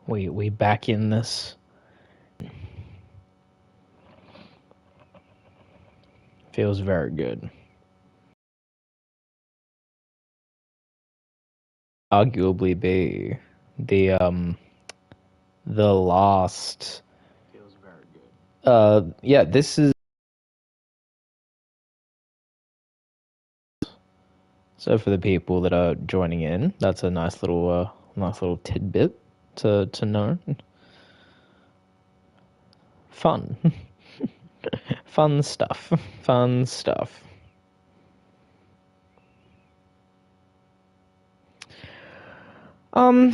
We back in this. Feels very good. Arguably be the last. Feels very good. Yeah, this is. So for the people that are joining in, that's a nice little tidbit to know. Fun, fun stuff, fun stuff. I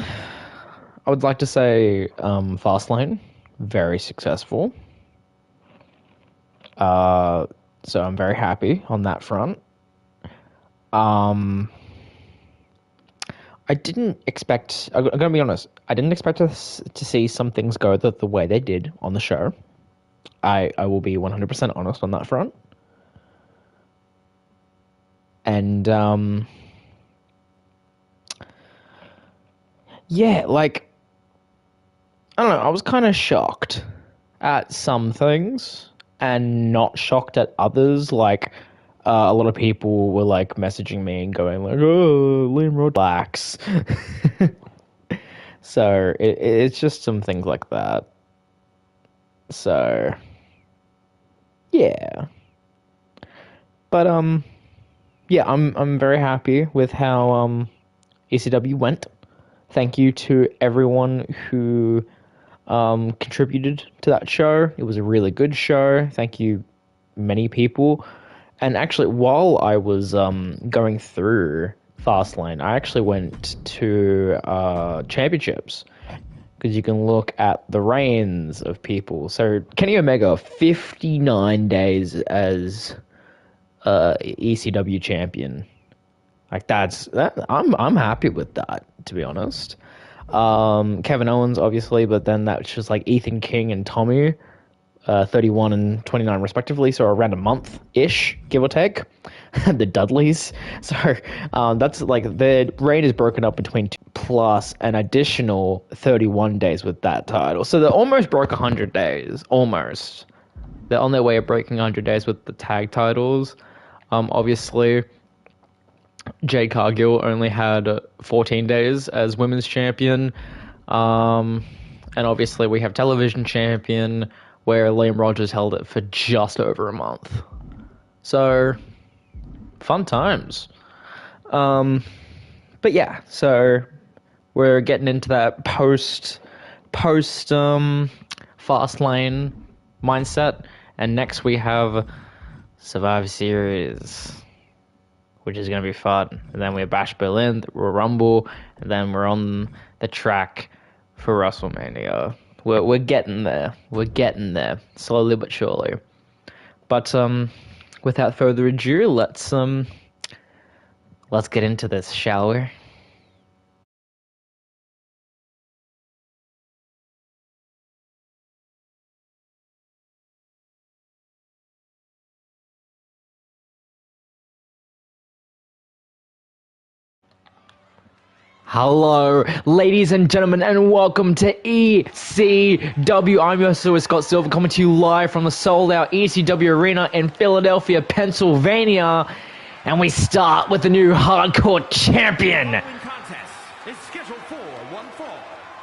would like to say Fastlane, very successful. So I'm very happy on that front. Um, I didn't expect. I'm gonna be honest. I didn't expect us to see some things go the way they did on the show. I will be 100% honest on that front. And yeah, like I don't know. I was kind of shocked at some things and not shocked at others. Like a lot of people were like messaging me and going like, "Oh, Liam Rod relax." So it's just some things like that. So yeah, but yeah, I'm very happy with how ECW went. Thank you to everyone who contributed to that show. It was a really good show. Thank you, many people. And actually, while I was going through Fastlane, I actually went to championships because you can look at the reigns of people. So Kenny Omega, 59 days as ECW champion. Like I'm happy with that, to be honest. Kevin Owens, obviously, but then that's just like Ethan King and Tommy, 31 and 29 respectively, so around a month-ish, give or take. The Dudleys. So that's like the reign is broken up between 2 plus an additional 31 days with that title. So they almost broke 100 days. Almost. They're on their way of breaking 100 days with the tag titles. Obviously, Jade Cargill only had 14 days as women's champion. And obviously we have television champion where Liam Rogers held it for just over a month. So, fun times. But yeah, so we're getting into that post fast lane mindset. And next we have Survivor Series, which is going to be fun. And then we have Bash Berlin, Royal Rumble, and then we're on the track for WrestleMania. We're getting there. We're getting there, slowly but surely. But without further ado, let's get into this, shall we? Hello, ladies and gentlemen, and welcome to ECW. I'm your host, Scott Silver, coming to you live from the sold-out ECW Arena in Philadelphia, Pennsylvania. And we start with the new hardcore champion. The following contest is scheduled for one fall.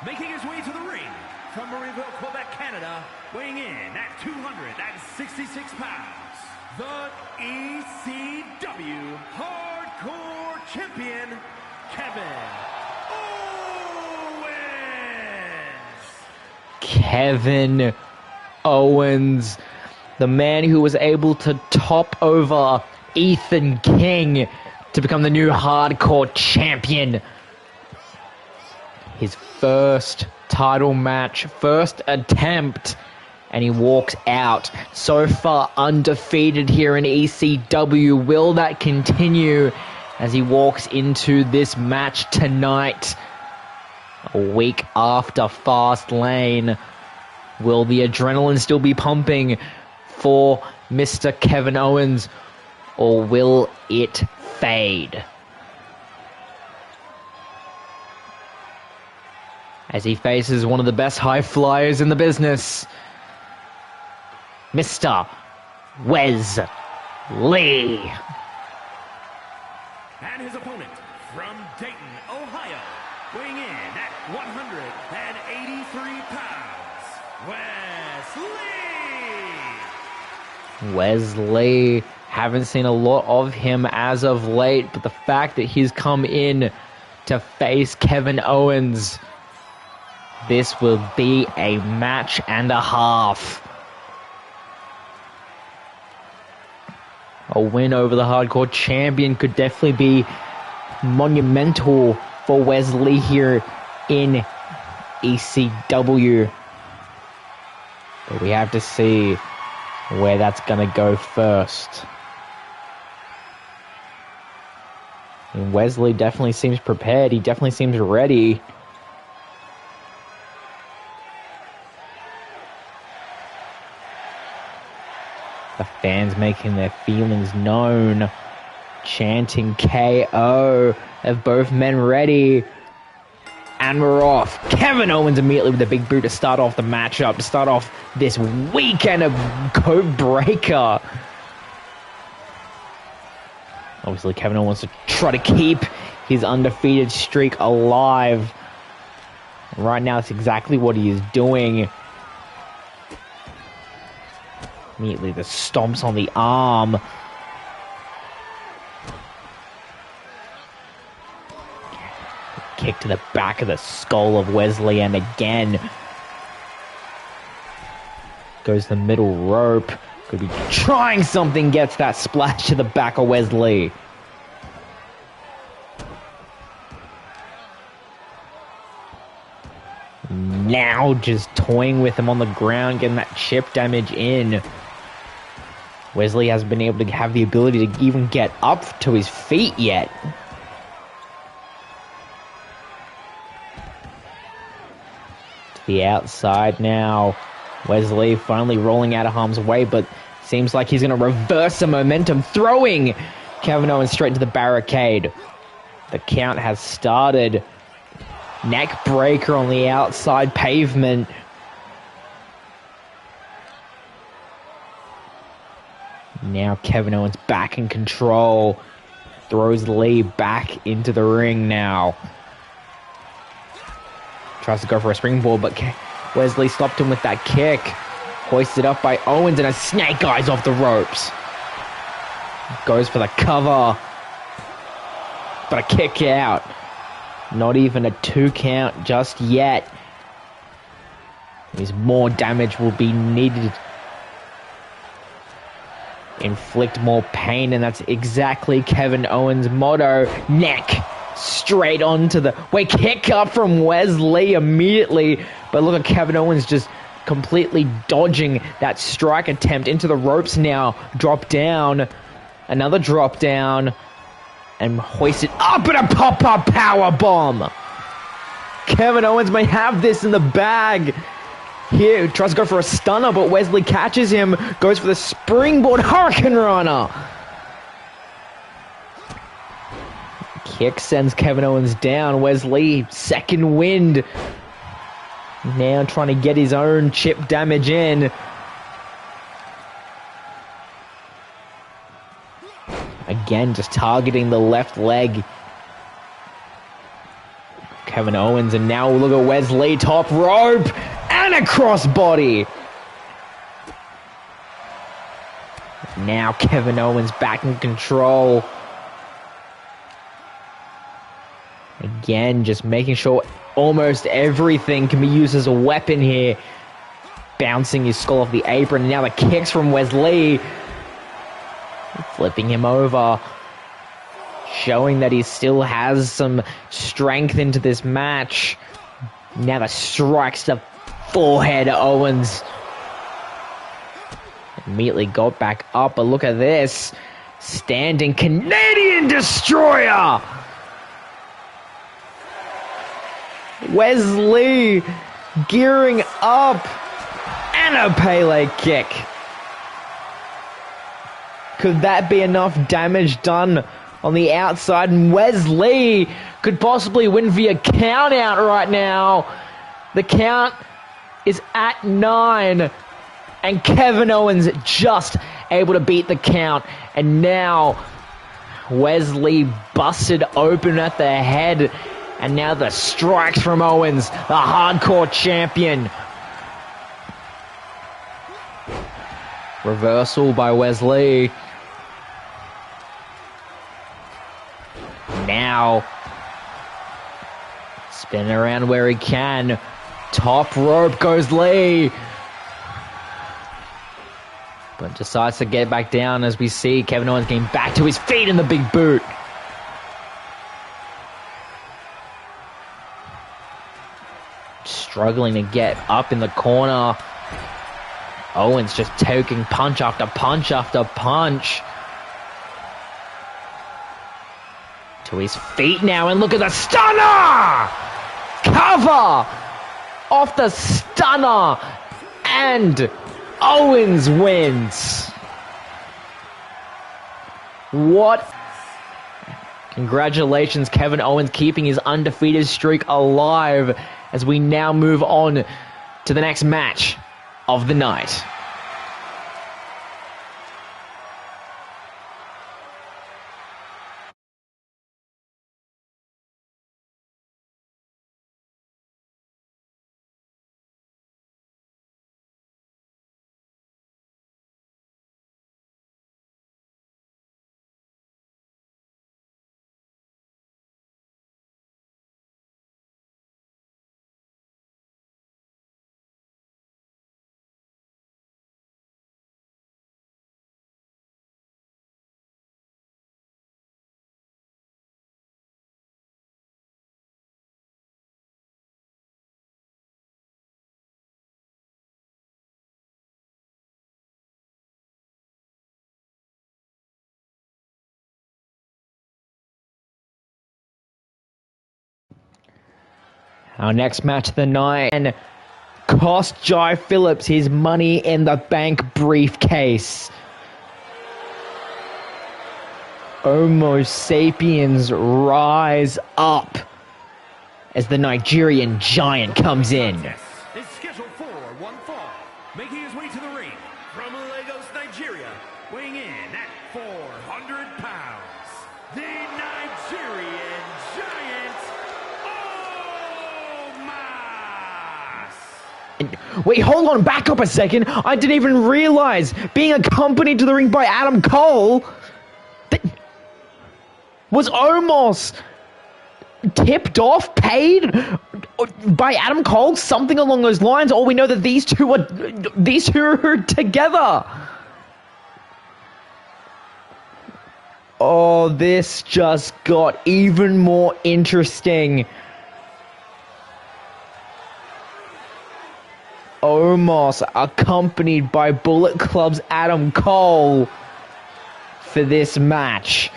Making his way to the ring from Marieville, Quebec, Canada, weighing in at 266 pounds, the ECW Hardcore Champion, Kevin Kevin Owens, the man who was able to top over Ethan King to become the new hardcore champion. His first title match, first attempt, and he walks out. So far undefeated here in ECW. Will that continue as he walks into this match tonight? A week after Fastlane, will the adrenaline still be pumping for Mr. Kevin Owens, or will it fade? as he faces one of the best high flyers in the business, Mr. Wes Lee. And his opponent from Dayton, Ohio, weighing in at 183 pounds, Wes Lee. Haven't seen a lot of him as of late, but the fact that he's come in to face Kevin Owens, this will be a match and a half. A win over the Hardcore Champion could definitely be monumental for Wes Lee here in ECW. But we have to see where that's going to go first. And Wes Lee definitely seems prepared. He definitely seems ready. The fans making their feelings known, chanting KO. Have both men ready. And we're off. Kevin Owens immediately with a big boot to start off the matchup, to start off this weekend of Code Breaker. Obviously, Kevin Owens wants to try to keep his undefeated streak alive. Right now, that's exactly what he is doing. Immediately, the stomps on the arm. Kick to the back of the skull of Wes Lee, and again goes the middle rope. Could be trying something, gets that splash to the back of Wes Lee. Now just toying with him on the ground, getting that chip damage in. Wes Lee hasn't been able to have the ability to even get up to his feet yet. To the outside now. Wes Lee finally rolling out of harm's way, but seems like he's going to reverse the momentum, throwing Kevin Owens straight into the barricade. The count has started. Neck breaker on the outside pavement. Now Kevin Owens back in control. Throws Lee back into the ring now. Tries to go for a springboard, but Wes Lee stopped him with that kick. Hoisted up by Owens, and a snake eyes off the ropes. Goes for the cover. But a kick out. Not even a 2 count just yet. As more damage will be needed. Inflict more pain, and that's exactly Kevin Owens' motto. Neck straight onto the... Wait, kick up from Wes Lee immediately. But look at Kevin Owens just completely dodging that strike attempt into the ropes now. Drop down. Another drop down. And hoisted up in a pop-up power bomb. Kevin Owens may have this in the bag. Here, tries to go for a stunner, but Wes Lee catches him. Goes for the springboard Hurricane Runner. Kick sends Kevin Owens down. Wes Lee, second wind. Now trying to get his own chip damage in. Again, just targeting the left leg. Kevin Owens, and now look at Wes Lee, top rope, and a crossbody. Now Kevin Owens back in control. Again, just making sure almost everything can be used as a weapon here. Bouncing his skull off the apron, and now the kicks from Wes Lee. Flipping him over, showing that he still has some strength into this match. Now the strikes the forehead of Owens. Immediately got back up, but look at this. Standing Canadian Destroyer! Wes Lee gearing up, and a Pele kick. Could that be enough damage done on the outside? And Wes Lee could possibly win via count out right now. The count is at 9. And Kevin Owens just able to beat the count. And now Wesley busted open at the head. And now the strikes from Owens, the hardcore champion. Reversal by Wesley. Now spin around where he can. Top rope goes Lee. But decides to get back down as we see Kevin Owens getting back to his feet in the big boot. Struggling to get up in the corner. Owens just taking punch after punch after punch. To his feet now, and look at the stunner! Cover off the stunner, and Owens wins. What? Congratulations, Kevin Owens, keeping his undefeated streak alive as we now move on to the next match of the night. Our next match of the night and cost Jai Phillips his Money in the Bank briefcase. Homo sapiens rise up as the Nigerian giant comes in. Is scheduled for one fall, making his way to the ring from Lagos, Nigeria, weighing in at 400 pounds, the Nigerian giant, Omos! Wait, hold on, back up a second. I didn't even realize being accompanied to the ring by Adam Cole was Omos tipped off, paid by Adam Cole, something along those lines. Or we know that these two are together. Oh, this just got even more interesting. Omos accompanied by Bullet Club's Adam Cole for this match.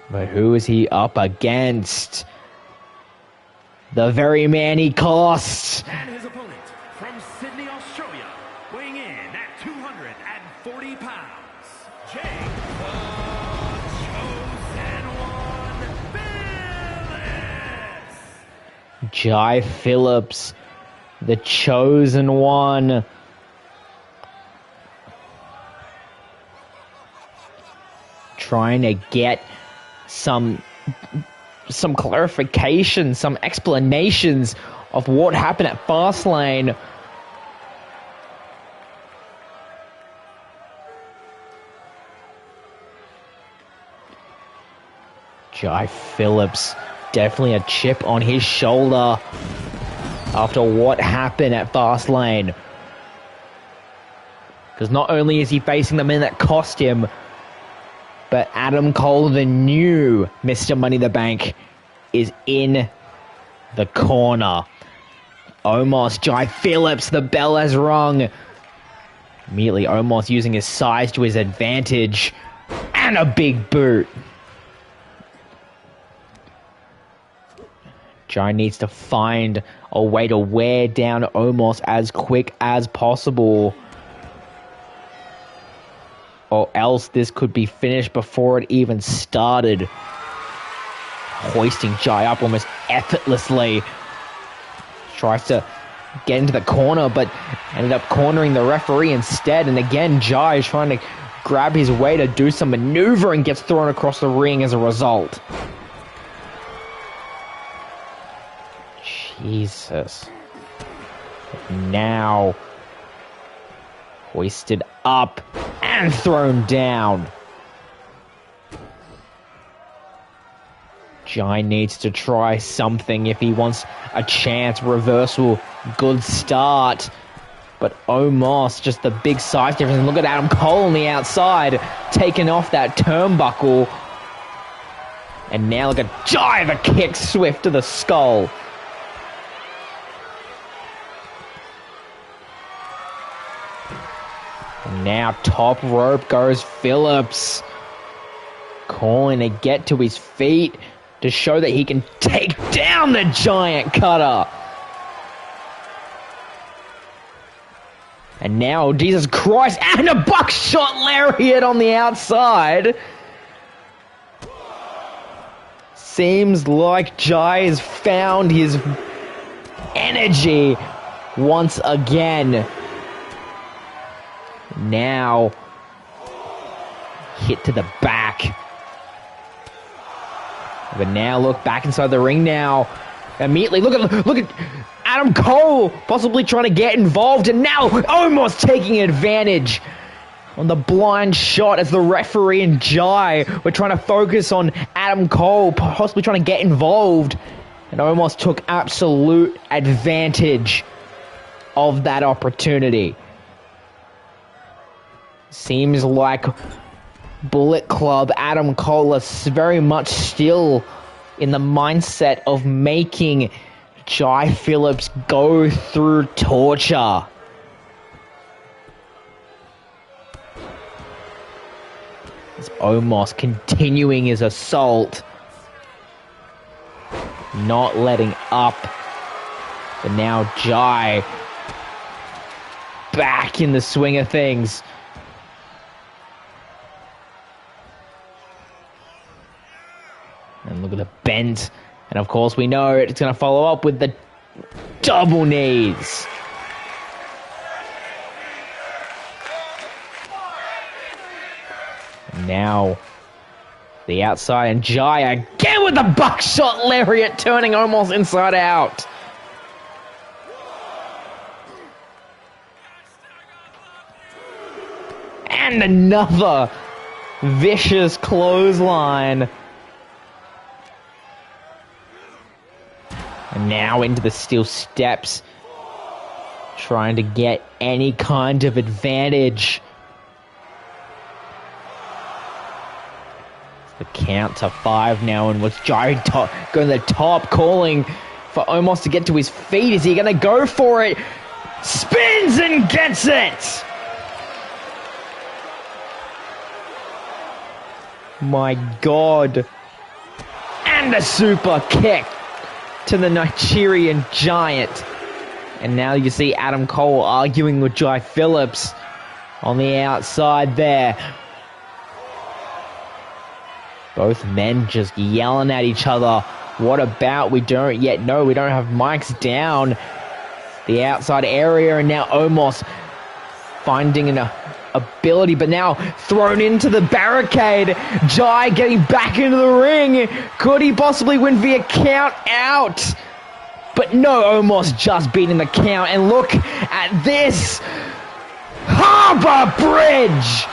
But who is he up against? The very man he costs. And his opponent from Sydney, Australia, weighing in at 240 pounds, Jake the Chosen One Phillips. Jai Phillips, the Chosen One. Trying to get some clarification, some explanations of what happened at Fastlane. Jai Phillips, definitely a chip on his shoulder after what happened at Fastlane. Because not only is he facing the men that cost him, but Adam Cole, the new Mr. Money in the Bank, is in the corner. Omos, Jai Phillips, the bell has rung. Immediately, Omos using his size to his advantage. And a big boot. Jai needs to find a way to wear down Omos as quick as possible. or else this could be finished before it even started. Hoisting Jai up almost effortlessly. Tries to get into the corner, but ended up cornering the referee instead. And again, Jai is trying to grab his way to do some maneuver and gets thrown across the ring as a result. Jesus. Now hoisted up and thrown down. Jai needs to try something if he wants a chance. Reversal, good start. But Omos, just the big size difference. Look at Adam Cole on the outside, taking off that turnbuckle. And now look at Jai, the kick swift to the skull. And now top rope goes Phillips. Calling to get to his feet to show that he can take down the giant cutter. And now, Jesus Christ, and a buckshot lariat on the outside. Seems like Jai has found his energy once again. Now, hit to the back. But now look back inside the ring now. Immediately, look at Adam Cole possibly trying to get involved, and now almost taking advantage on the blind shot as the referee and Jai were trying to focus on Adam Cole, possibly trying to get involved, and almost took absolute advantage of that opportunity. Seems like Bullet Club, Adam Cole is very much still in the mindset of making Jai Phillips go through torture. As Omos continuing his assault, not letting up. But now Jai back in the swing of things. And look at the bent. And of course we know it's going to follow up with the double knees. And now the outside and Jai again with the buckshot lariat, turning almost inside out. And another vicious clothesline. And now into the steel steps, trying to get any kind of advantage. The count to 5 now, and what's Jai going to the top, calling for Omos to get to his feet. Is he going to go for it? Spins and gets it! My God. And a super kick to the Nigerian Giant. And now you see Adam Cole arguing with Jai Phillips on the outside there. Both men just yelling at each other. What about? We don't yet know. We don't have mics down. The outside area, and now Omos finding an ability, but now thrown into the barricade. Jai getting back into the ring. Could he possibly win via count out? But no, Omos just beating the count. And look at this. Harbor Bridge.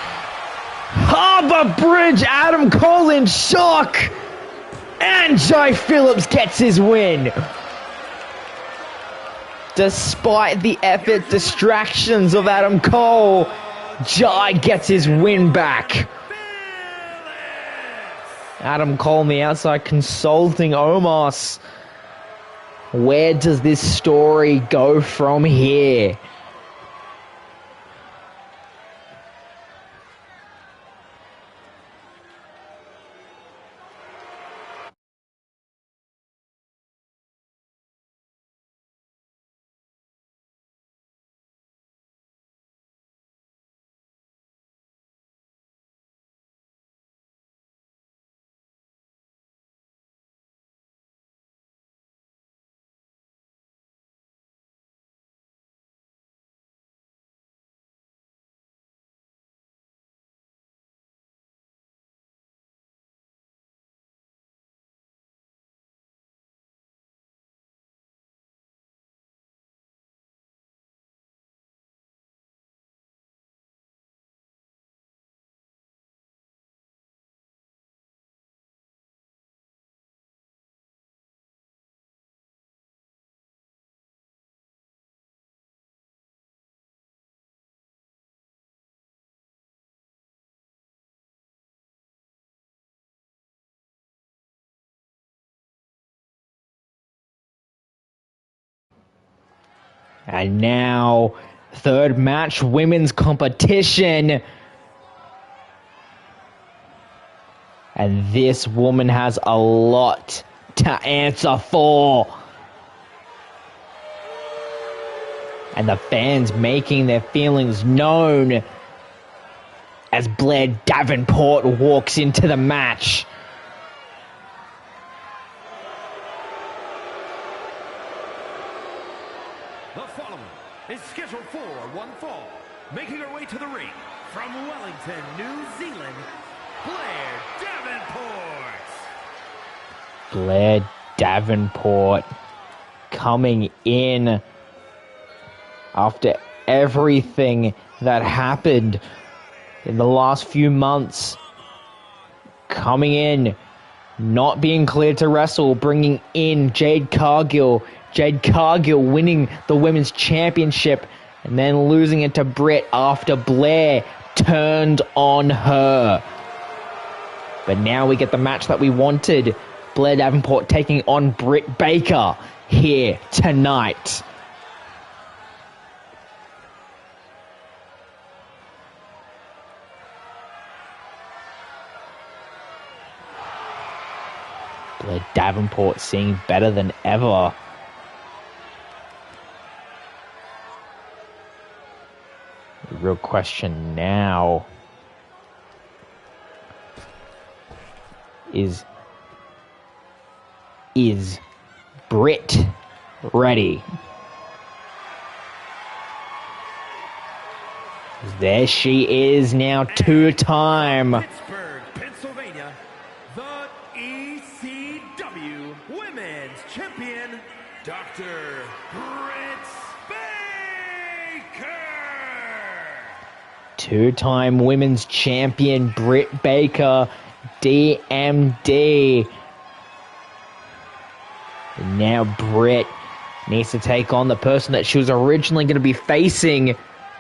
Harbor Bridge. Adam Cole in shock. And Jai Phillips gets his win. Despite the effort, distractions of Adam Cole, Jai gets his win back. Adam Cole on the outside consulting Omos. Where does this story go from here? And now, third match, women's competition. And this woman has a lot to answer for. And the fans making their feelings known as Blair Davenport walks into the match. The following is scheduled for one fall. Making her way to the ring from Wellington, New Zealand, Blair Davenport. Blair Davenport coming in after everything that happened in the last few months. Coming in, not being cleared to wrestle, bringing in Jade Cargill. Jade Cargill winning the women's championship and then losing it to Britt after Blair turned on her. But now we get the match that we wanted. Blair Davenport taking on Britt Baker here tonight. Blair Davenport seeing better than ever. The real question now is Britt ready? There she is now, two-time Pittsburgh, Pennsylvania, the ECW Women's Champion, Dr. Britt Baker. two-time women's champion Britt Baker, DMD. And now Britt needs to take on the person that she was originally going to be facing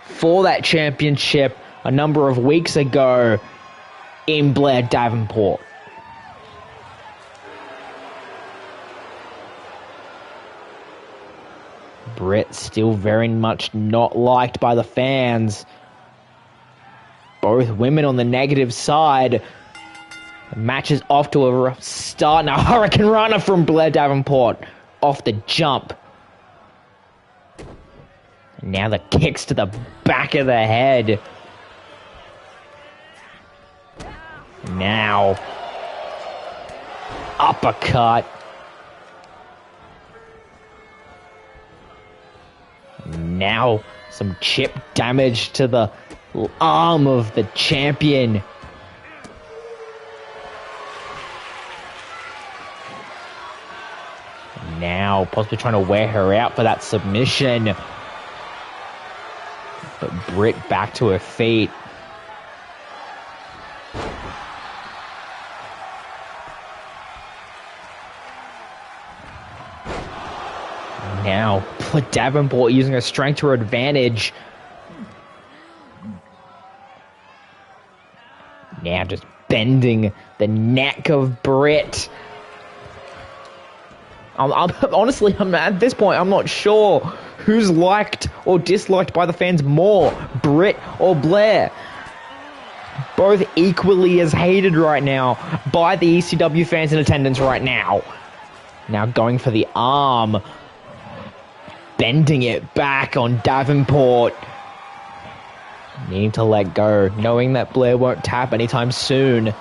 for that championship a number of weeks ago in Blair Davenport. Britt still very much not liked by the fans. Both women on the negative side. The match is off to a rough start. Now, Hurricane Runner from Blair Davenport off the jump. And now the kicks to the back of the head. Now, uppercut. Now, some chip damage to the arm of the champion. Now, possibly trying to wear her out for that submission. But Britt back to her feet. Now, Davenport using her strength to her advantage. Now just bending the neck of Britt. Honestly, at this point, I'm not sure who's liked or disliked by the fans more, Britt or Blair. Both equally as hated right now by the ECW fans in attendance right now. Now going for the arm. Bending it back on Davenport. Needing to let go, knowing that Blair won't tap anytime soon.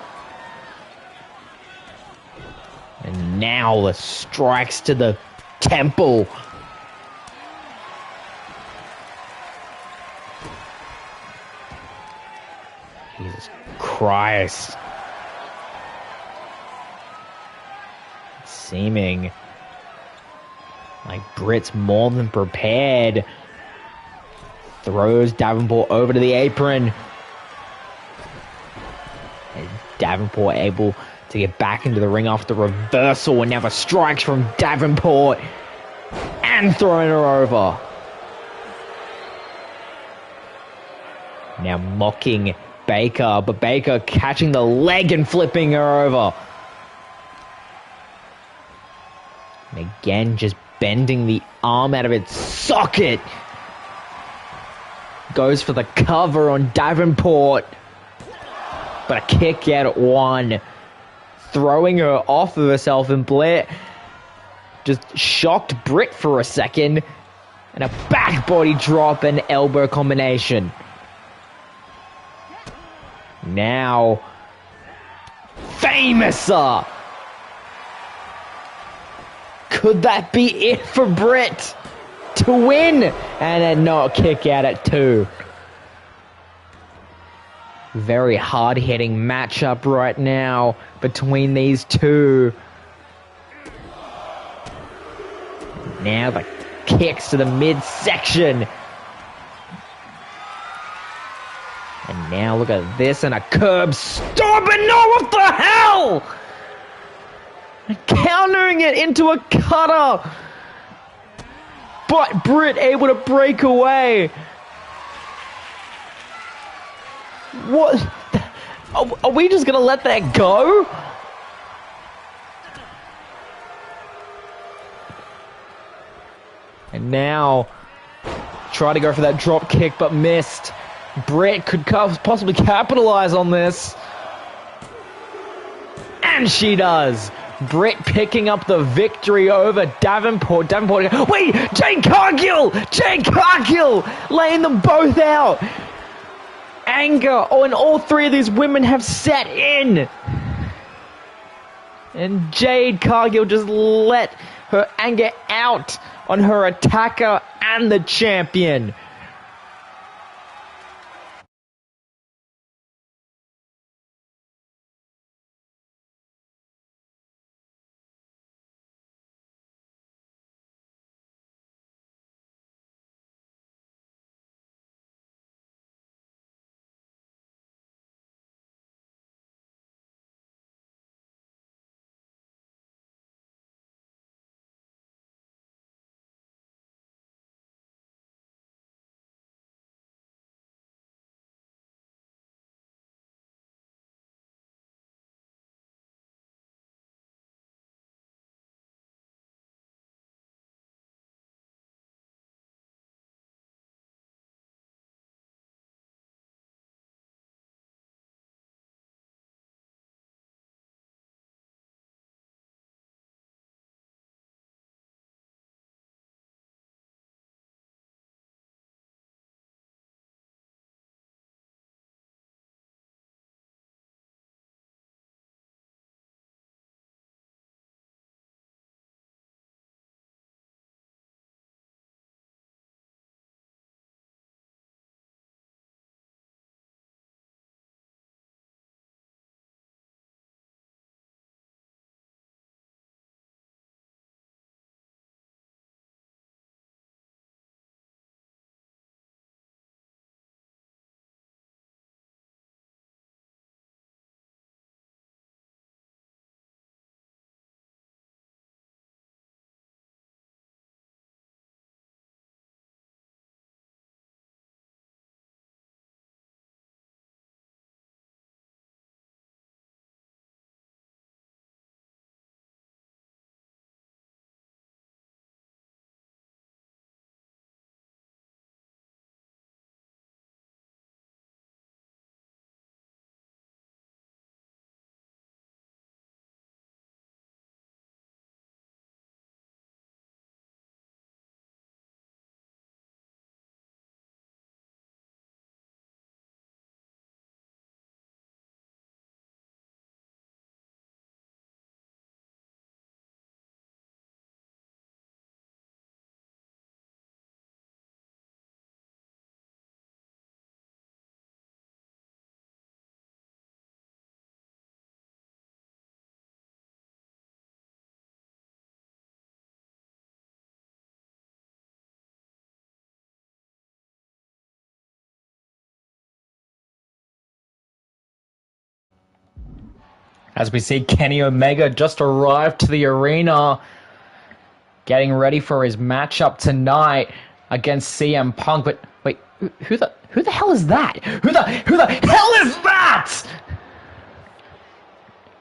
And now the strikes to the temple. Jesus Christ. Seeming like Britt's more than prepared. Throws Davenport over to the apron. And Davenport able to get back into the ring after the reversal, and now the strikes from Davenport and throwing her over. Now mocking Baker, but Baker catching the leg and flipping her over. And again, just bending the arm out of its socket. Goes for the cover on Davenport. But a kick out at 1. Throwing her off of herself, and Blair just shocked Britt for a second. And a back body drop and elbow combination. Now, Famouser. Could that be it for Britt to win? And then no, kick out at 2. Very hard-hitting matchup right now between these two. Now the kicks to the midsection. And now look at this, and a curb stomp, and no, what the hell? Countering it into a cutter. But Britt able to break away. What? Are we just going to let that go? And now, try to go for that drop kick, but missed. Britt could possibly capitalize on this. And she does. Britt picking up the victory over Davenport. Wait, Jade Cargill! Jade Cargill! Laying them both out. Anger on all 3 of these women have set in. And Jade Cargill just let her anger out on her attacker and the champion. As we see Kenny Omega just arrived to the arena, getting ready for his matchup tonight against CM Punk. But wait, who the hell is that? Who the hell is that?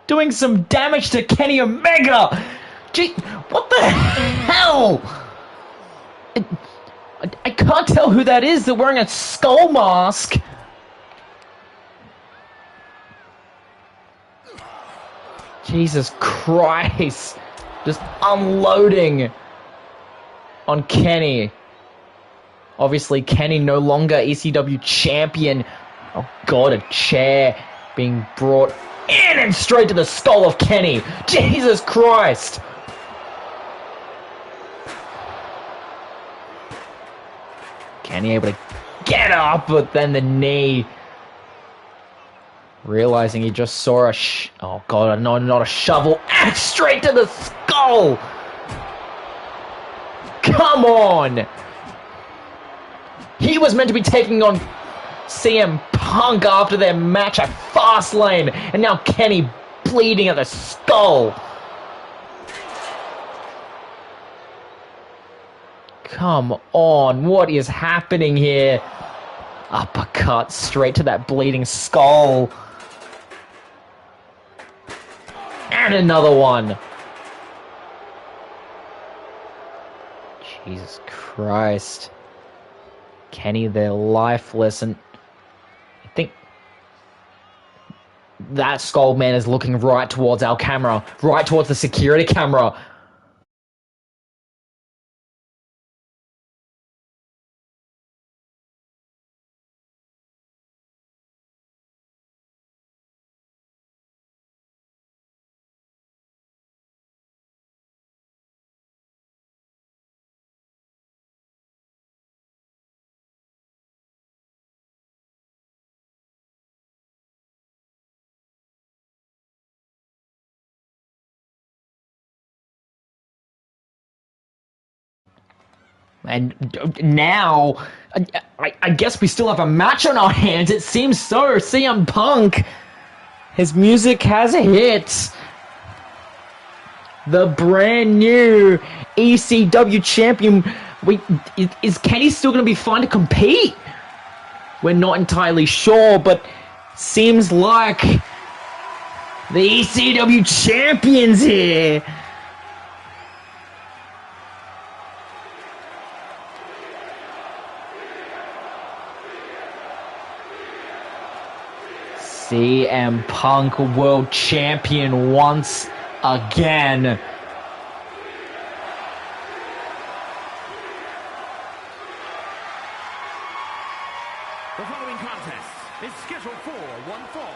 Doing some damage to Kenny Omega. Gee, what the hell? I can't tell who that is. They're wearing a skull mask. Jesus Christ. Just unloading on Kenny. Obviously, Kenny no longer ECW champion. Oh God, a chair being brought in and straight to the skull of Kenny. Jesus Christ. Kenny able to get up, but then the knee. Realizing he just saw a oh God, no, not a shovel. And straight to the skull. Come on. He was meant to be taking on CM Punk after their match at Fastlane, and now Kenny bleeding at the skull. Come on, what is happening here? Uppercut straight to that bleeding skull. And another one. Jesus Christ. Kenny, they're lifeless, and I think that skull man is looking right towards our camera, right towards the security camera. And now, I guess we still have a match on our hands. It seems so. CM Punk, his music has hit. The brand new ECW champion. Is Kenny still going to be fine to compete? We're not entirely sure, but seems like the ECW champion's here. CM Punk, world champion once again. The following contest is scheduled for one fall.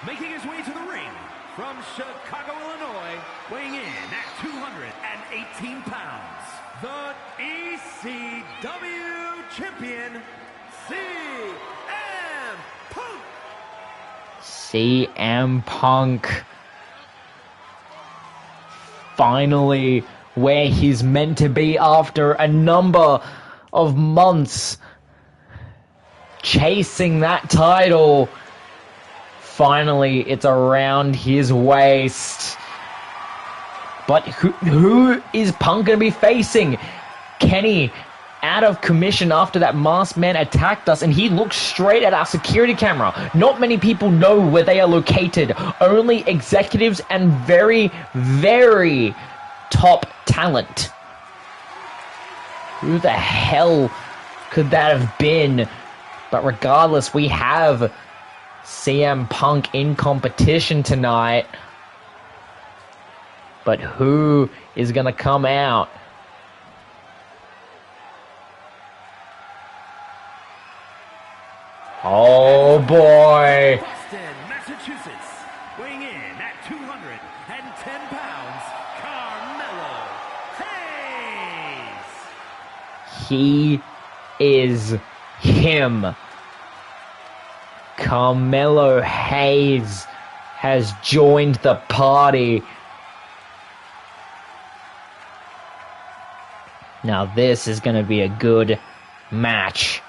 Making his way to the ring from Chicago, Illinois, weighing in at 218 pounds, the ECW champion, CM Punk. CM Punk finally where he's meant to be after a number of months chasing that title. Finally, it's around his waist. But who is Punk going to be facing? Kenny, out of commission after that masked man attacked us, and he looked straight at our security camera. Not many people know where they are located. Only executives and very, very top talent. Who the hell could that have been? But regardless, we have CM Punk in competition tonight. But who is going to come out? Oh boy! Boston, Massachusetts, weighing in at 210 pounds, Carmelo Hayes. He is him. Carmelo Hayes has joined the party. Now this is going to be a good match.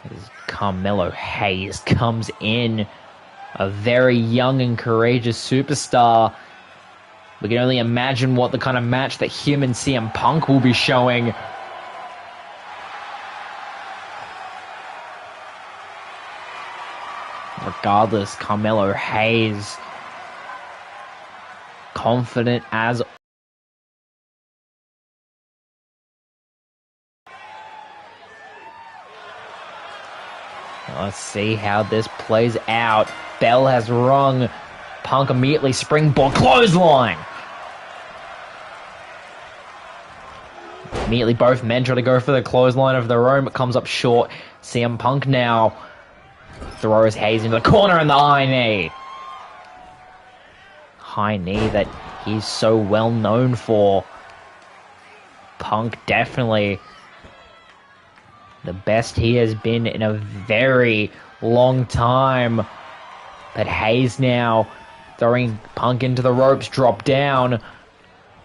As Carmelo Hayes comes in, a very young and courageous superstar. We can only imagine what the kind of match that him and CM Punk will be showing. Regardless, Carmelo Hayes, confident as let's see how this plays out. Bell has rung. Punk immediately springboard clothesline. Immediately both men try to go for the clothesline of their own, but comes up short. CM Punk now throws Hayes into the corner and the high knee. High knee that he's so well known for. Punk definitely the best he has been in a very long time. But Hayes now throwing Punk into the ropes, drop down,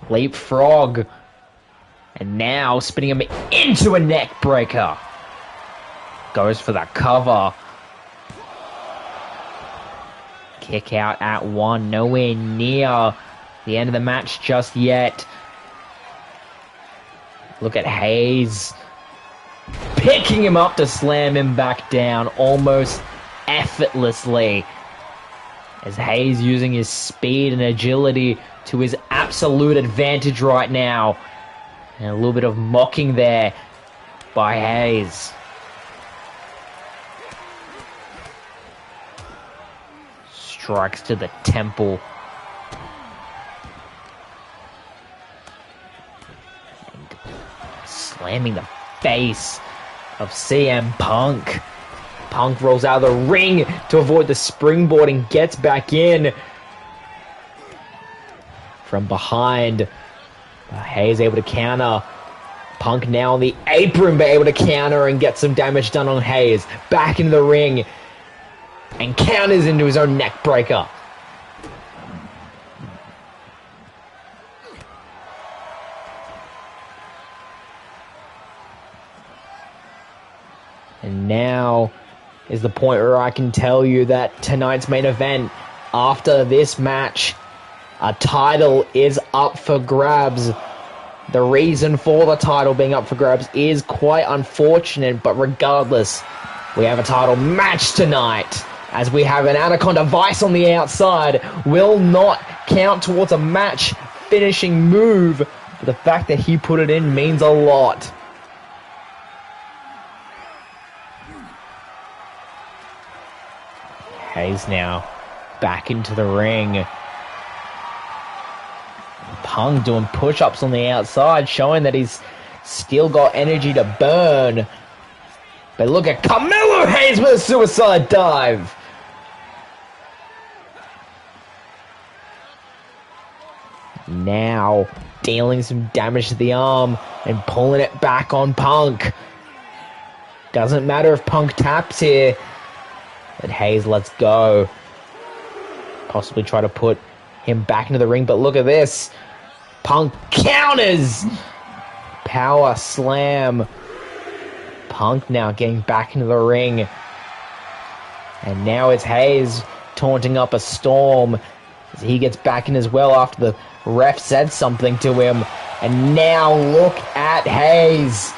leapfrog, and now spinning him into a neck breaker. Goes for the cover. Kick out at one, nowhere near the end of the match just yet. Look at Hayes picking him up to slam him back down almost effortlessly. As Hayes using his speed and agility to his absolute advantage right now. And a little bit of mocking there by Hayes. Strikes to the temple. And slamming the face of CM Punk. Punk rolls out of the ring to avoid the springboard and gets back in from behind. Hayes able to counter. Punk now on the apron, but able to counter and get some damage done on Hayes. Back into the ring and counters into his own neck breaker. And now is the point where I can tell you that tonight's main event, after this match, a title is up for grabs. The reason for the title being up for grabs is quite unfortunate, but regardless, we have a title match tonight, as we have an Anaconda Vice on the outside. Will not count towards a match finishing move, but the fact that he put it in means a lot. Hayes now back into the ring. Punk doing push-ups on the outside, showing that he's still got energy to burn. But look at Carmelo Hayes with a suicide dive. Now dealing some damage to the arm and pulling it back on Punk. Doesn't matter if Punk taps here. But Hayes lets go. Possibly try to put him back into the ring, but look at this. Punk counters. Power slam. Punk now getting back into the ring. And now it's Hayes taunting up a storm as he gets back in as well after the ref said something to him. And now look at Hayes.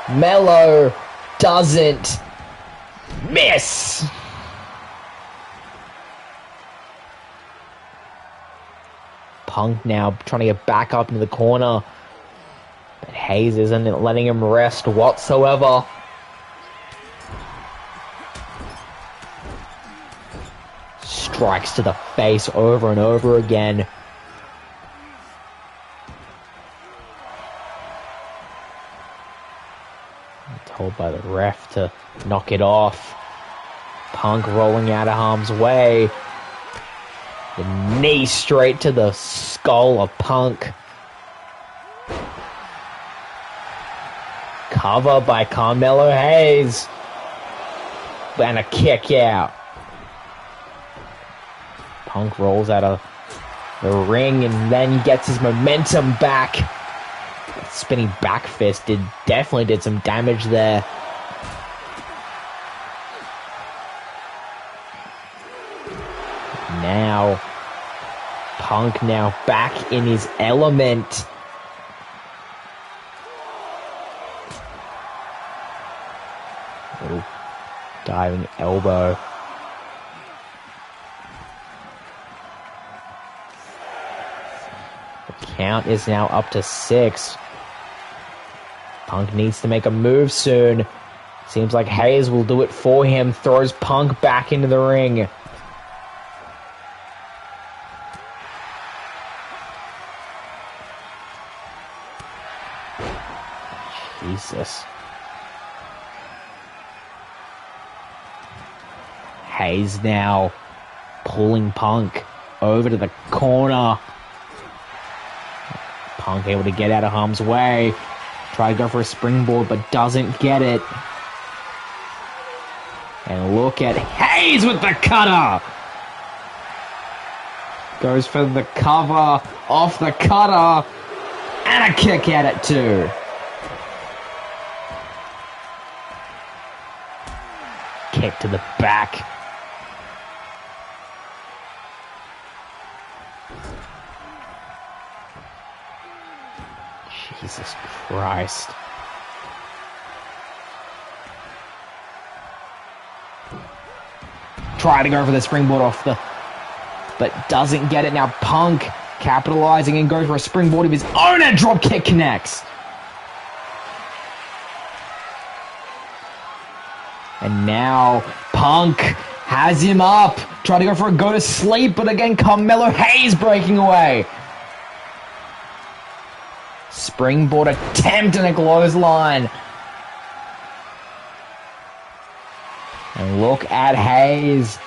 Mello doesn't miss. Punk now trying to get back up into the corner. But Hayes isn't letting him rest whatsoever. Strikes to the face over and over again. Told by the ref to knock it off. Punk rolling out of harm's way. The knee straight to the skull of Punk. Cover by Carmelo Hayes. And a kick out. Punk rolls out of the ring and then gets his momentum back. Spinning back fist definitely did some damage there. Now, Punk now back in his element. Ooh, diving elbow. count is now up to 6. Punk needs to make a move soon. Seems like Hayes will do it for him. Throws Punk back into the ring. Jesus. Hayes now pulling Punk over to the corner. Punk able to get out of harm's way. Try to go for a springboard, but doesn't get it. And look at Hayes with the cutter. Goes for the cover, off the cutter, and a kick at it too. Kick to the back. Jesus Christ. Try to go for the springboard off the... but doesn't get it. Now Punk capitalizing and goes for a springboard of his own, and drop kick connects. And now Punk has him up. Trying to go for a go to sleep, but again Carmelo Hayes breaking away. Springboard attempt and a clothesline. And look at Hayes.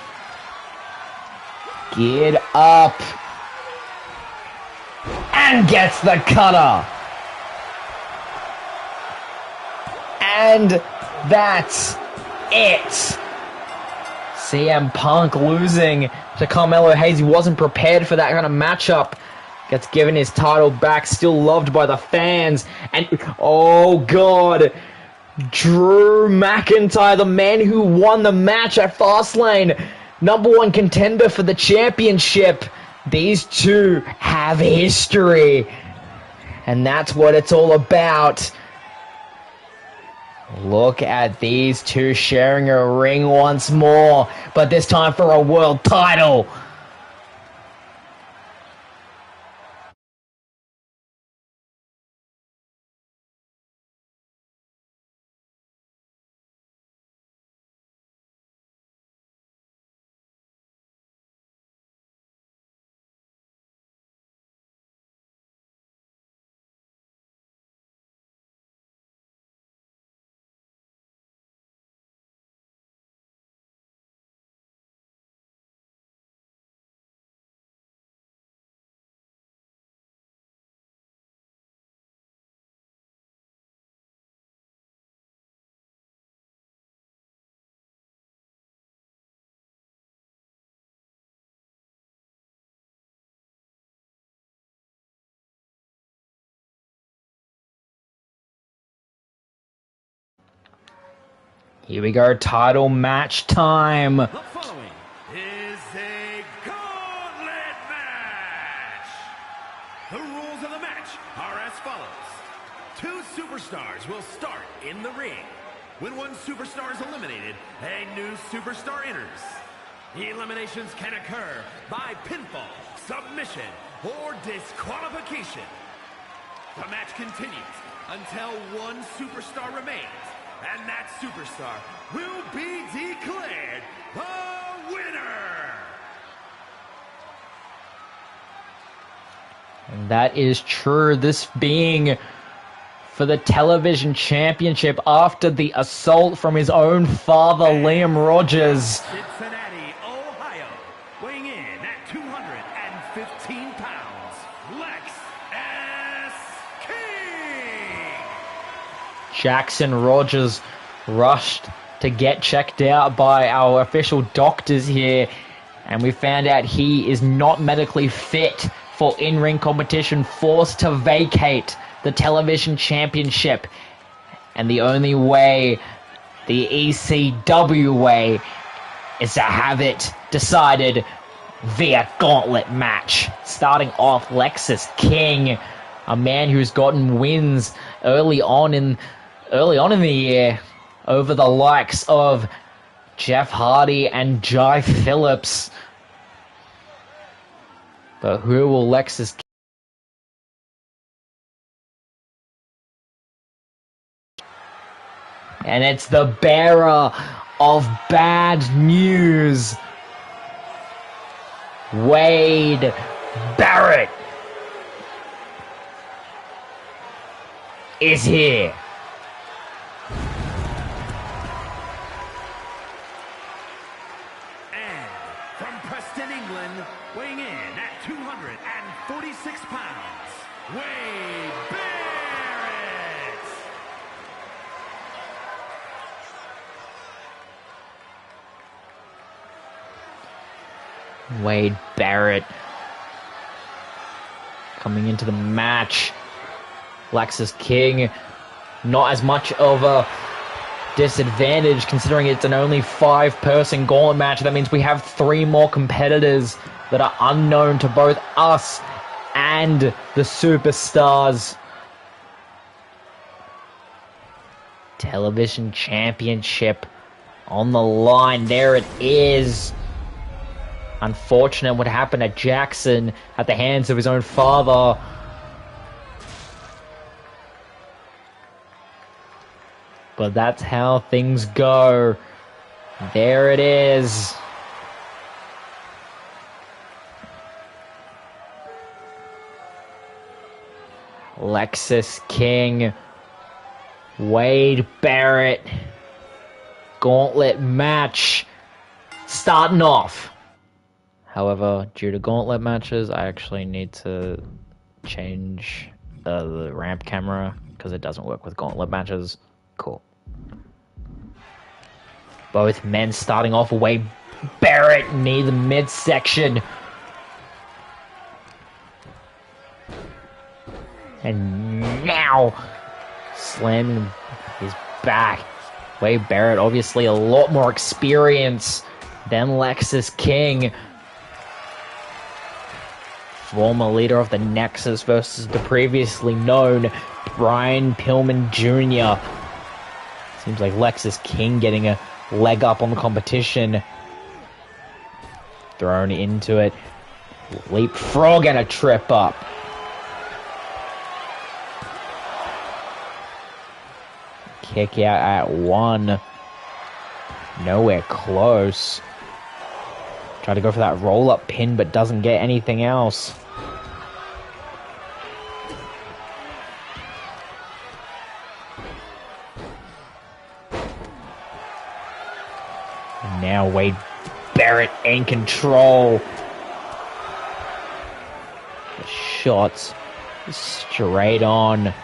Geared up. And gets the cutter. And that's it. CM Punk losing to Carmelo Hayes. He wasn't prepared for that kind of matchup. Gets given his title back, still loved by the fans. And, oh God, Drew McIntyre, the man who won the match at Fastlane, #1 contender for the championship. These two have history. And that's what it's all about. Look at these two sharing a ring once more, but this time for a world title. Here we go, title match time. The following is a gauntlet match. The rules of the match are as follows. 2 superstars will start in the ring. When one superstar is eliminated, a new superstar enters. Eliminations can occur by pinfall, submission, or disqualification. The match continues until one superstar remains. And that superstar will be declared the winner. And that is true, this being for the television championship after the assault from his own father, Liam Rogers. Cincinnati, Ohio, weighing in at 215 pounds, Lex S. King. Jackson Rogers rushed to get checked out by our official doctors here, and we found out he is not medically fit for in-ring competition, forced to vacate the television championship. And the only way, the ECW way, is to have it decided via gauntlet match. Starting off, Lexus King, a man who's gotten wins early on in the year over the likes of Jeff Hardy and Jai Phillips. But who will Lexus And it's the bearer of bad news, Wade Barrett, is here. And from Preston, England, weighing in at 246 pounds, Wade Barrett. Wade Barrett coming into the match. Lexus King, not as much of a disadvantage considering it's an only 5-person gauntlet match. That means we have 3 more competitors that are unknown to both us and the superstars. Television Championship on the line. There it is. Unfortunate what happened to Jackson at the hands of his own father. But that's how things go. There it is. Lexus King, Wade Barrett, gauntlet match starting off. However, due to gauntlet matches, I actually need to change the ramp camera because it doesn't work with gauntlet matches. Cool. Both men starting off Wade Barrett near the midsection. And now slamming his back. Wade Barrett, obviously a lot more experience than Lexus King. Former leader of the Nexus versus the previously known Brian Pillman Jr. Seems like Lexus King getting a leg up on the competition. Thrown into it. Leapfrog and a trip up. Kick out at 1. Nowhere close. Try to go for that roll-up pin, but doesn't get anything else. And now Wade Barrett in control. The shots straight on.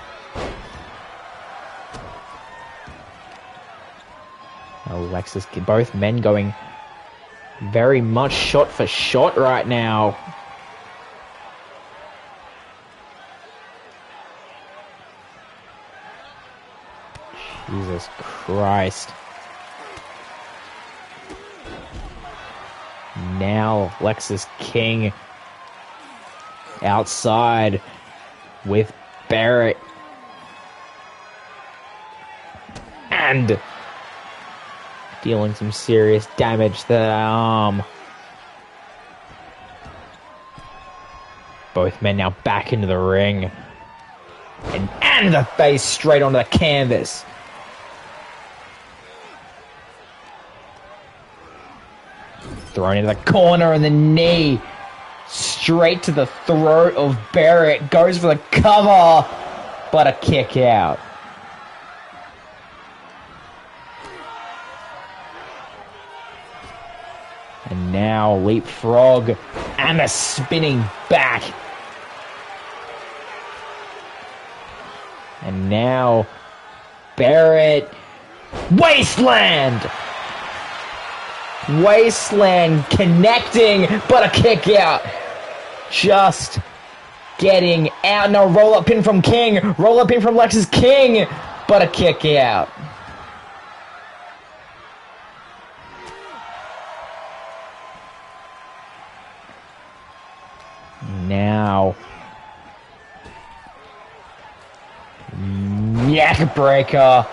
Alexis, both men going very much shot for shot right now. Jesus Christ. Now Lexus King outside with Barrett. And dealing some serious damage to the arm. Both men now back into the ring. And the face straight onto the canvas. Thrown into the corner and the knee. Straight to the throat of Barrett. Goes for the cover. But a kick out. And now leapfrog and a spinning back. And now Barrett. Wasteland! Wasteland connecting, but a kick out. Just getting out. No, roll-up pin from King. Roll-up pin from Lexus King, but a kick out. Now, neck breaker,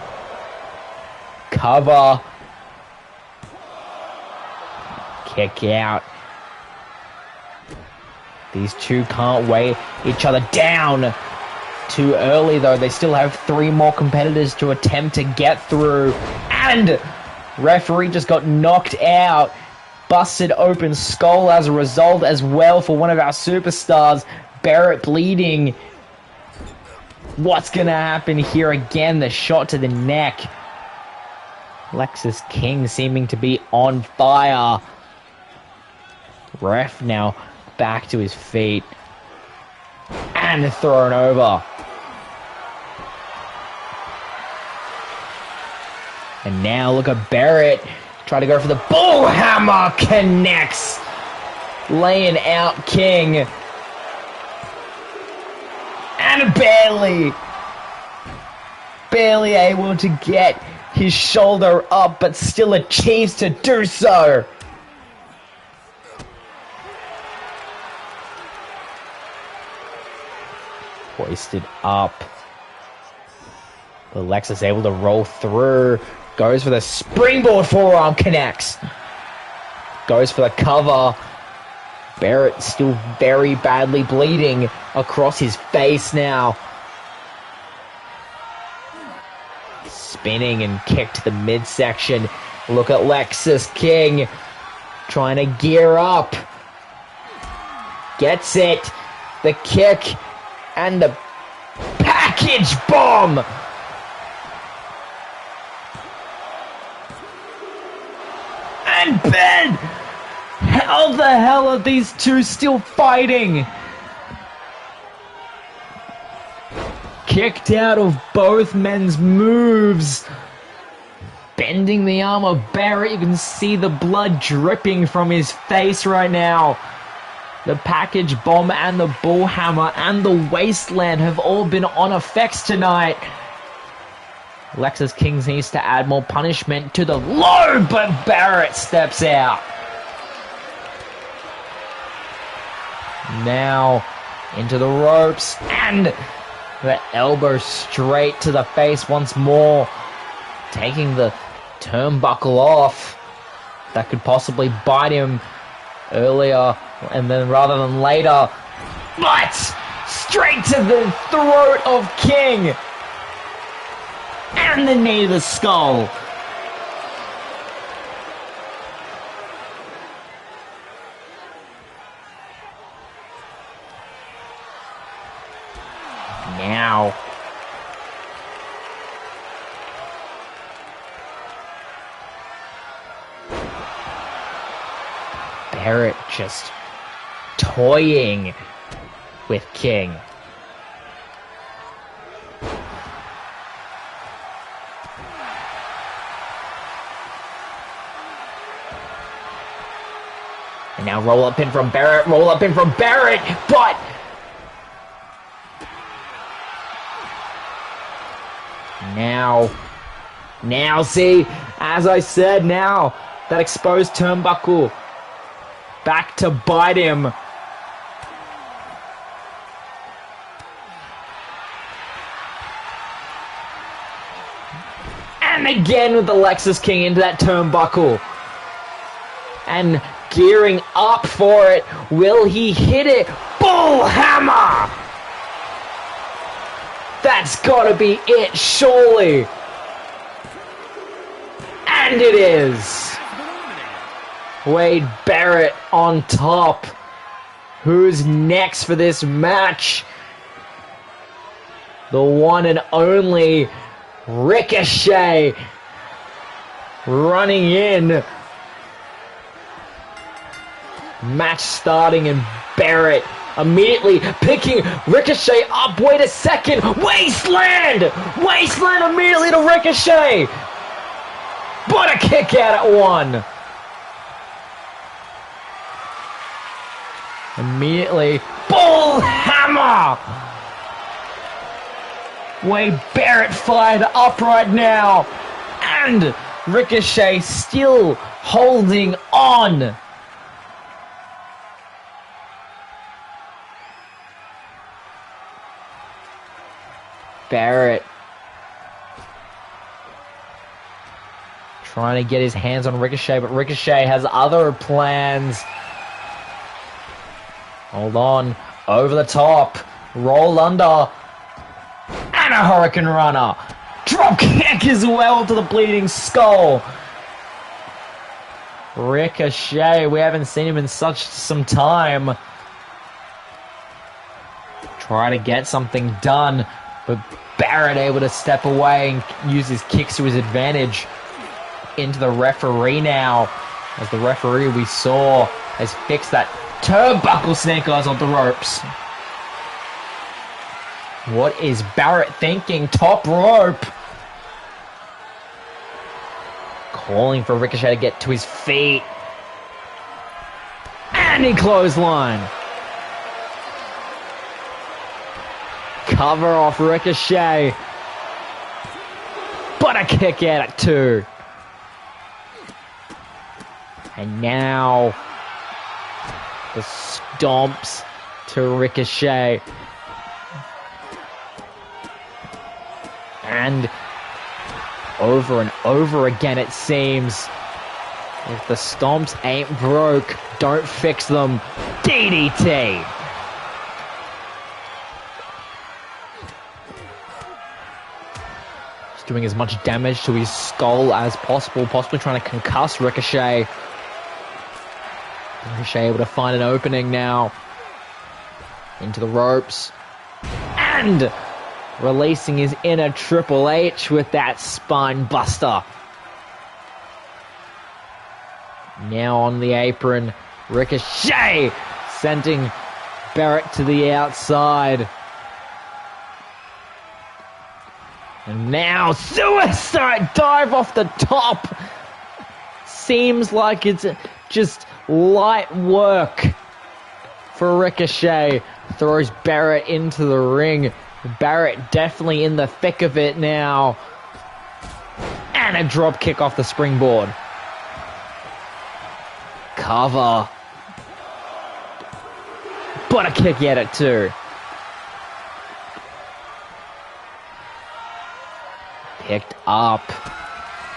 cover, kick out. These two can't weigh each other down. Too early, though. They still have 3 more competitors to attempt to get through. And referee just got knocked out. Busted open skull as a result as well for one of our superstars. Barrett bleeding. What's going to happen here again? The shot to the neck. Lexus King seeming to be on fire. Ref now back to his feet. And thrown over. And now look at Barrett. Try to go for the bull hammer. Connects. Laying out King. And barely able to get his shoulder up, but still achieves to do so. Hoisted up. But Lexus able to roll through. Goes for the springboard forearm, connects. Goes for the cover. Barrett still very badly bleeding across his face now. Spinning and kick to the midsection. Look at Lexus King trying to gear up. Gets it. The kick and the package bomb. And Ben, how the hell are these two still fighting? Kicked out of both men's moves. Bending the arm of Barrett. You can see the blood dripping from his face right now. The package bomb and the bull hammer and the wasteland have all been on effects tonight. Lexus King needs to add more punishment to the low, but Barrett steps out. Now into the ropes and the elbow straight to the face once more. Taking the turnbuckle off. That could possibly bite him earlier and then rather than later. But straight to the throat of King. And the knee to the skull. Now. Barrett just toying with King. And now roll up in from Barrett, but now see, as I said, now that exposed turnbuckle back to bite him. And again with the Lexus King into that turnbuckle. And gearing up for it. Will he hit it? Bull hammer! That's gotta be it, surely. And it is. Wade Barrett on top. Who's next for this match? The one and only Ricochet running in. Match starting and Barrett immediately picking Ricochet up. Wait a second. Wasteland! Wasteland immediately to Ricochet. But a kick out at one. Immediately. Bull hammer! Wade Barrett fired up right now. And Ricochet still holding on. Barrett trying to get his hands on Ricochet, but Ricochet has other plans. Hold on. Over the top. Roll under. a Hurricane Runner. Drop kick as well to the bleeding skull. Ricochet, we haven't seen him in some time. Try to get something done, but Barrett able to step away and use his kicks to his advantage. Into the referee now, as the referee we saw has fixed that turnbuckle snake eyes on the ropes. What is Barrett thinking? Top rope. Calling for Ricochet to get to his feet. And he clothesline. Cover off Ricochet. But a kick out at 2. And now the stomps to Ricochet. And over again it seems. If the stomps ain't broke, don't fix them. DDT. Just doing as much damage to his skull as possible, possibly trying to concuss Ricochet. Ricochet able to find an opening now. Into the ropes. And releasing his inner Triple H with that spine buster. Now on the apron, Ricochet sending Barrett to the outside. And now suicide dive off the top. Seems like it's just light work for Ricochet. Throws Barrett into the ring. Barrett definitely in the thick of it now. And a drop kick off the springboard. Cover. But a kick out at 2. Picked up.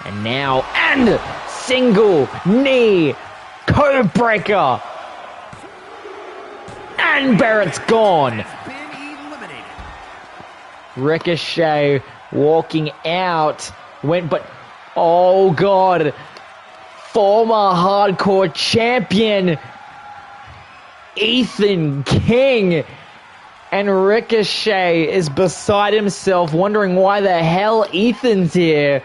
And now, and single knee code breaker. And Barrett's gone. Ricochet walking out. But oh god. Former hardcore champion Ethan King. And Ricochet is beside himself, wondering why the hell Ethan's here.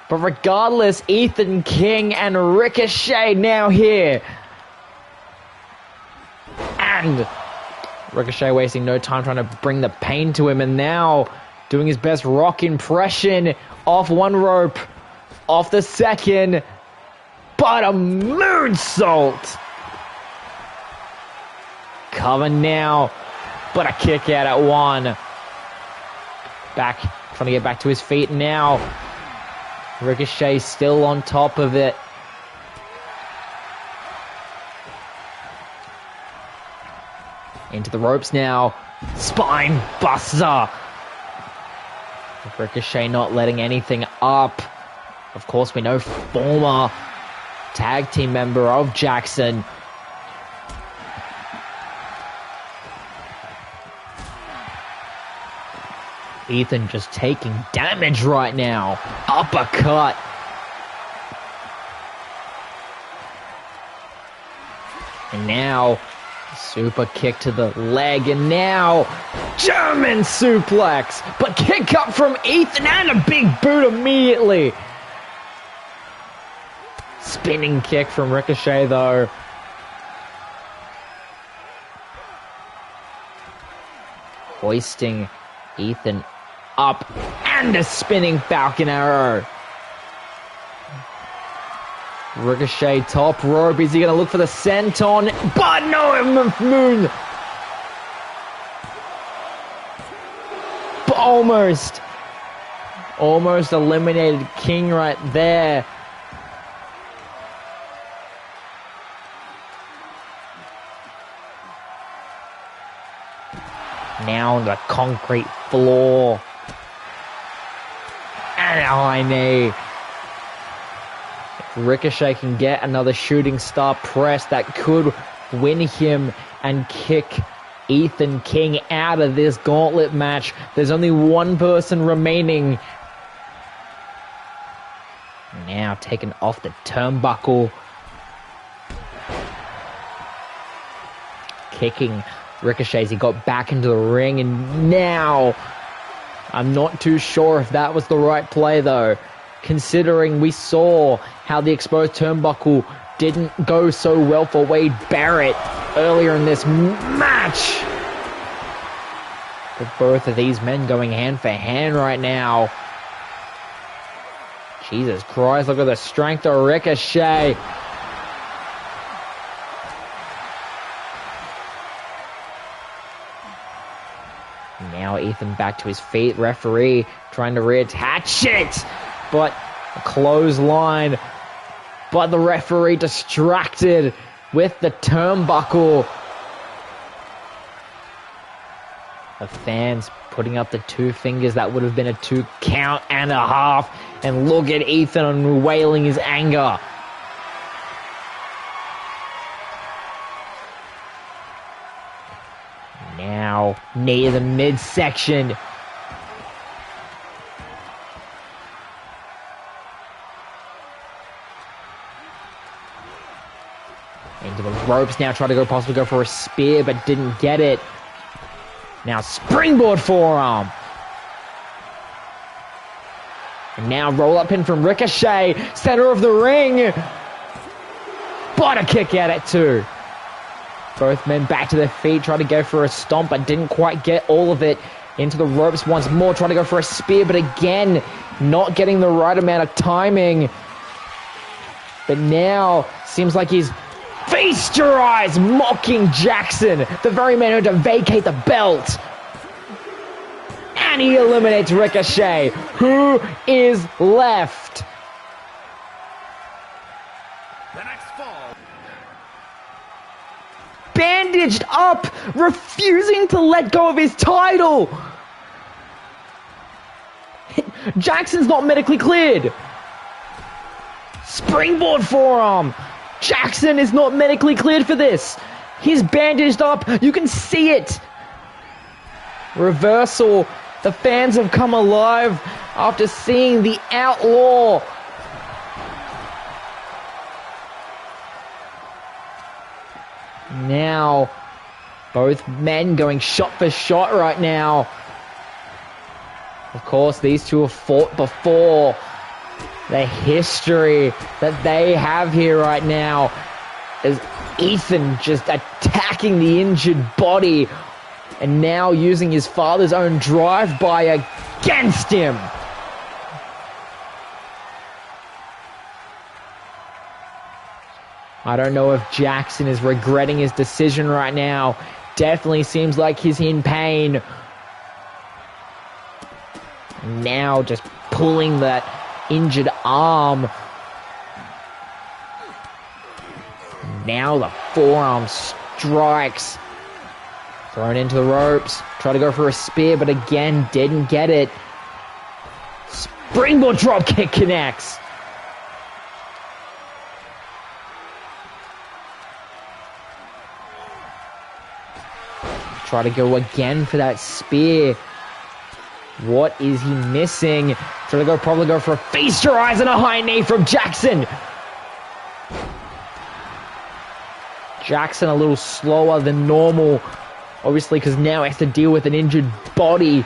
But regardless, Ethan King and Ricochet now here. And Ricochet wasting no time trying to bring the pain to him, and now doing his best Rock impression. Off one rope, off the second, but a moonsault. Cover now, but a kick out at 1. Back, trying to get back to his feet now. Ricochet still on top of it. Into the ropes now. Spine buster. Ricochet not letting anything up. Of course, we know former tag team member of Jackson. Ethan just taking damage right now. Uppercut. And now, super kick to the leg. And now, German suplex. But kick up from Ethan and a big boot immediately. Spinning kick from Ricochet though. Hoisting Ethan up, and a spinning Falcon Arrow. Ricochet top rope. Is he going to look for the senton? But no, moon. But almost eliminated King right there. Now on the concrete floor. And a high knee. If Ricochet can get another shooting star press, that could win him and kick Ethan King out of this gauntlet match. There's only one person remaining. Now taken off the turnbuckle. Kicking Ricochet as he got back into the ring, and now I'm not too sure if that was the right play though, considering we saw how the exposed turnbuckle didn't go so well for Wade Barrett earlier in this match. But both of these men going hand for hand right now. Jesus Christ, look at the strength of Ricochet. Now Ethan back to his feet. Referee trying to reattach it. But a clothesline. But the referee distracted with the turnbuckle. The fans putting up the 2 fingers. That would have been a 2 count and a half. And look at Ethan wailing his anger. Now near the midsection. Into the ropes now, try to possibly go for a spear, but didn't get it. Now springboard forearm. And now roll up pin from Ricochet, center of the ring. Body kick out at 2. Both men back to their feet, try to go for a stomp, but didn't quite get all of it. Into the ropes once more, trying to go for a spear, but again, not getting the right amount of timing. But now, seems like he's feast your eyes, mocking Jackson, the very man who had to vacate the belt. And he eliminates Ricochet. Who is left? The next fall. Bandaged up, refusing to let go of his title. Jackson's not medically cleared. Springboard forearm. Jackson is not medically cleared for this. He's bandaged up. You can see it. Reversal. The fans have come alive after seeing the Outlaw. Now, both men going shot for shot right now. Of course, these two have fought before. The history that they have here right now is Ethan just attacking the injured body and now using his father's own drive-by against him. I don't know if Jackson is regretting his decision right now. Definitely seems like he's in pain. Now just pulling that injured arm. Now the forearm strikes. Thrown into the ropes. Try to go for a spear, but again, didn't get it. Springboard drop kick connects. Try to go again for that spear. What is he missing? Try to probably go for a feast your eyes and a high knee from Jackson. Jackson a little slower than normal. Obviously, because now he has to deal with an injured body.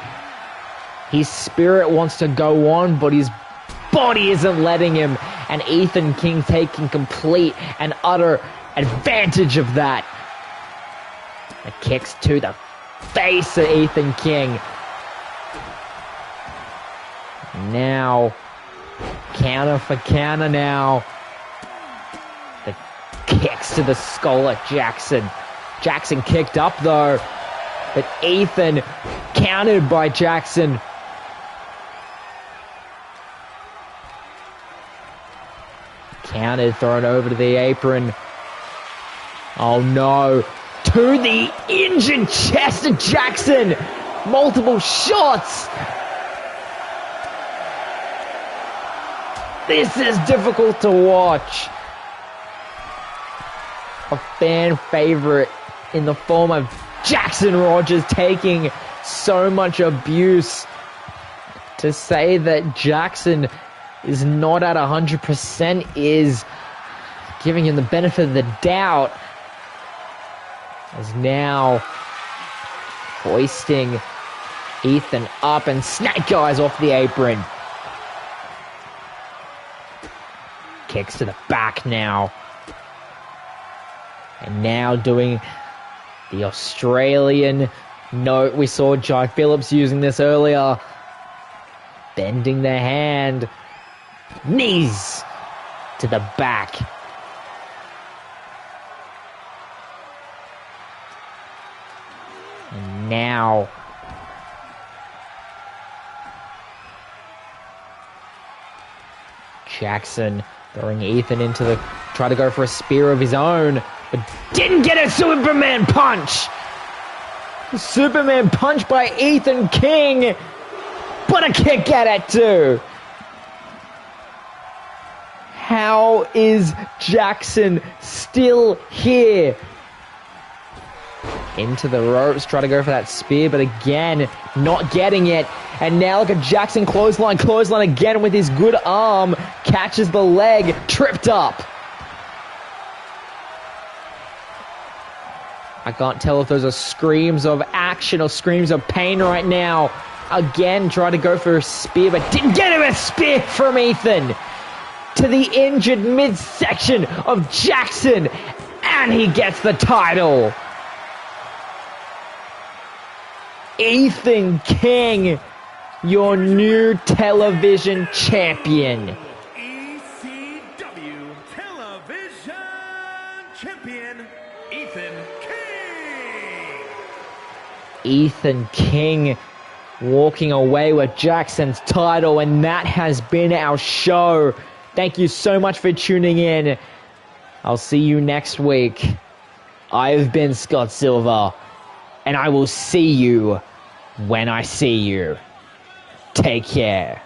His spirit wants to go on, but his body isn't letting him. And Ethan King taking complete and utter advantage of that. The kicks to the face of Ethan King. Now, counter for counter now. The kicks to the skull at Jackson. Jackson kicked up though, but Ethan countered by Jackson. Countered, thrown over to the apron. Oh no. To the injured chest of Jackson. Multiple shots. This is difficult to watch. A fan favorite in the form of Jackson Rogers taking so much abuse. To say that Jackson is not at 100% is giving him the benefit of the doubt. As now hoisting Ethan up and Snake Eyes off the apron. Kicks to the back now. And now doing the Australian note. We saw Jai Phillips using this earlier. Bending the hand. Knees to the back. And now Jackson throwing Ethan into the... Try to go for a spear of his own, but didn't get a Superman punch! Superman punch by Ethan King, but a kick at it too! How is Jackson still here? Into the ropes, try to go for that spear, but again, not getting it. And now look at Jackson, clothesline again with his good arm. Catches the leg, tripped up. I can't tell if those are screams of action or screams of pain right now. Again, try to go for a spear, but didn't get him a spear from Ethan. To the injured midsection of Jackson, and he gets the title. Ethan King, your new television champion. ECW television champion, Ethan King. Ethan King walking away with Jackson's title, and that has been our show. Thank you so much for tuning in. I'll see you next week. I've been Scott Silver, and I will see you when I see you. Take care.